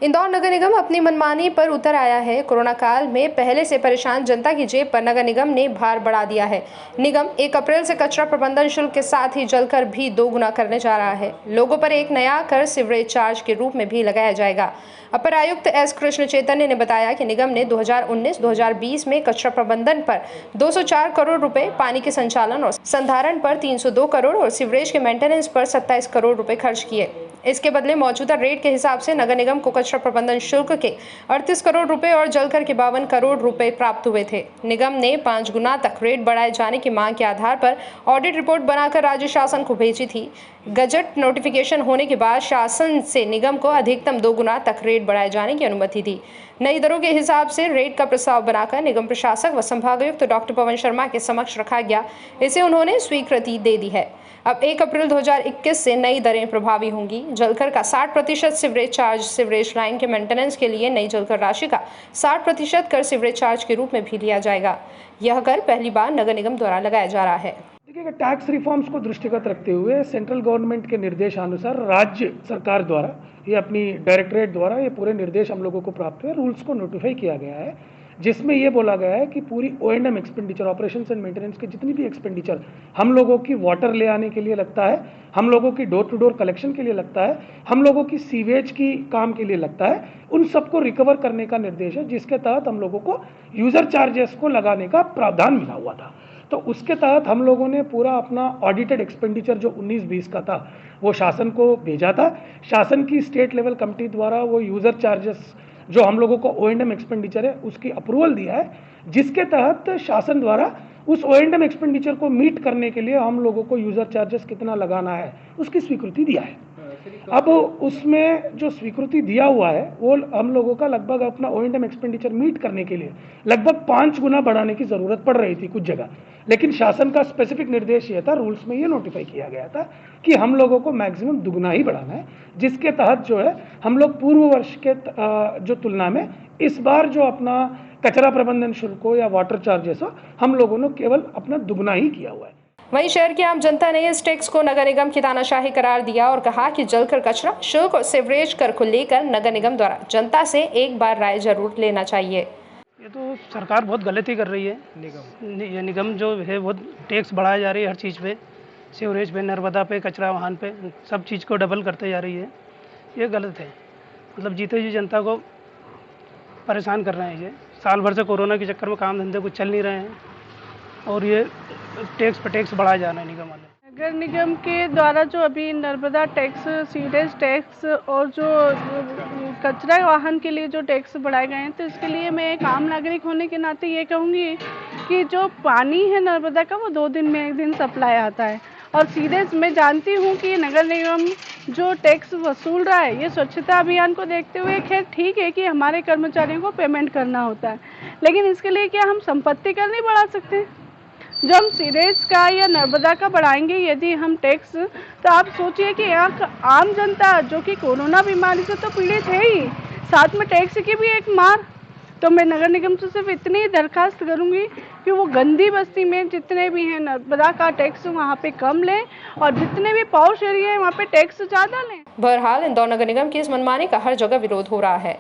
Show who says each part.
Speaker 1: इंदौर नगर निगम अपनी मनमानी पर उतर आया है। कोरोना काल में पहले से परेशान जनता की जेब पर नगर निगम ने भार बढ़ा दिया है। निगम 1 अप्रैल से कचरा प्रबंधन शुल्क के साथ ही जलकर भी दोगुना करने जा रहा है। लोगों पर एक नया कर सीवरेज चार्ज के रूप में भी लगाया जाएगा। अपर आयुक्त एस कृष्ण चैतन्य ने बताया कि निगम ने 2019-2020 में कचरा प्रबंधन पर 204 करोड़ रुपए, पानी के संचालन और संधारण पर 302 करोड़ और सीवरेज के मेंटेनेंस पर 27 करोड़ रुपए खर्च किए। इसके बदले मौजूदा रेट के हिसाब से नगर निगम को कचरा प्रबंधन शुल्क के 38 करोड़ रुपए और जलकर के 52 करोड़ रुपए प्राप्त हुए थे। निगम ने 5 गुना तक रेट बढ़ाए जाने की मांग के आधार पर ऑडिट रिपोर्ट बनाकर राज्य शासन को भेजी थी। गजट नोटिफिकेशन होने के बाद शासन से निगम को अधिकतम 2 गुना तक रेट बढ़ाए जाने की अनुमति दी। नई दरों के हिसाब से रेट का प्रस्ताव बनाकर निगम प्रशासक व संभागायुक्त डॉक्टर पवन शर्मा के समक्ष रखा गया। इसे उन्होंने स्वीकृति दे दी है। अब 1 अप्रैल 2021 से नई दरें प्रभावी होंगी। जलकर का 60% सीवरेज चार्ज, सीवरेज लाइन के मेंटेनेंस के लिए नई जलकर राशि का 60% कर सीवरेज चार्ज के रूप में भी लिया जाएगा। यह कर पहली बार नगर निगम द्वारा लगाया जा रहा है।
Speaker 2: देखिए, टैक्स रिफॉर्म्स को दृष्टिगत रखते हुए सेंट्रल गवर्नमेंट के निर्देशानुसार राज्य सरकार द्वारा ये अपनी डायरेक्टरेट द्वारा ये पूरे निर्देश हम लोगों को प्राप्त हुए, रूल्स को नोटिफाई किया गया है, जिसमें ये बोला गया है कि पूरी O&M expenditure, operations and maintenance के जितनी भी एक्सपेंडिचर हम लोगों की वाटर ले आने के लिए लगता है, हम लोगों की डोर टू डोर कलेक्शन के लिए लगता है, हम लोगों की सीवेज की काम के लिए लगता है, उन सबको रिकवर करने का निर्देश है, जिसके तहत हम लोगों को यूजर चार्जेस को लगाने का प्रावधान मिला हुआ था। तो उसके तहत हम लोगों ने पूरा अपना ऑडिटेड एक्सपेंडिचर जो 19-20 का था वो शासन को भेजा था। शासन की स्टेट लेवल कमेटी द्वारा वो यूज़र चार्जेस जो हम लोगों को O&M एक्सपेंडिचर है उसकी अप्रूवल दिया है, जिसके तहत शासन द्वारा उस O&M एक्सपेंडिचर को मीट करने के लिए हम लोगों को यूज़र चार्जेस कितना लगाना है उसकी स्वीकृति दिया है। अब उसमें जो स्वीकृति दिया हुआ है वो हम लोगों का लगभग अपना O&M एक्सपेंडिचर मीट करने के लिए लगभग 5 गुना बढ़ाने की ज़रूरत पड़ रही थी कुछ जगह, लेकिन शासन का स्पेसिफिक निर्देश ये था, रूल्स में ये नोटिफाई किया गया था कि हम लोगों को मैक्सिमम दुगना ही बढ़ाना है, जिसके तहत जो है हम लोग पूर्व वर्ष के जो तुलना में इस बार जो अपना कचरा प्रबंधन शुल्क हो या वाटर चार्जेस हो, हम लोगों ने केवल अपना दुगना ही किया हुआ है।
Speaker 1: वहीं शहर की आम जनता ने इस टैक्स को नगर निगम की तानाशाही करार दिया और कहा कि जलकर कचरा शुल्क और सीवरेज कर को लेकर नगर निगम द्वारा जनता से एक बार राय जरूर लेना चाहिए।
Speaker 3: ये तो सरकार बहुत गलती कर रही है। ये निगम जो है बहुत टैक्स बढ़ाया जा रही है हर चीज़ पे, सीवरेज पे, नर्मदा पे, कचरा वाहन पे, सब चीज़ को डबल करते जा रही है। ये गलत है। मतलब जीते जी जनता को परेशान कर रहे हैं। ये साल भर से कोरोना के चक्कर में काम धंधे कुछ चल नहीं रहे हैं और ये टैक्स पे टैक्स बढ़ाया जा रहा है निगम वाले।
Speaker 4: नगर निगम के द्वारा जो अभी नर्मदा टैक्स, सीवरेज टैक्स और जो कचरा वाहन के लिए जो टैक्स बढ़ाए गए हैं, तो इसके लिए मैं एक आम नागरिक होने के नाते ये कहूँगी कि जो पानी है नर्मदा का वो 2 दिन में 1 दिन सप्लाई आता है और सीवरेज मैं जानती हूँ कि नगर निगम जो टैक्स वसूल रहा है ये स्वच्छता अभियान को देखते हुए खैर ठीक है कि हमारे कर्मचारियों को पेमेंट करना होता है, लेकिन इसके लिए क्या हम संपत्ति कर नहीं बढ़ा सकते? जो हम सीवरेज का या नर्मदा का बढ़ाएंगे यदि हम टैक्स, तो आप सोचिए कि यहाँ आम जनता जो कि कोरोना बीमारी से तो पीड़ित है ही, साथ में टैक्स की भी एक मार। तो मैं नगर निगम से सिर्फ इतनी दरखास्त करूंगी कि वो गंदी बस्ती में जितने भी हैं नर्मदा का टैक्स वहाँ पे कम लें और जितने भी पॉश एरिया है वहाँ पे टैक्स ज़्यादा लें।
Speaker 1: बहरहाल इंदौर नगर निगम की इस मनमानी का हर जगह विरोध हो रहा है।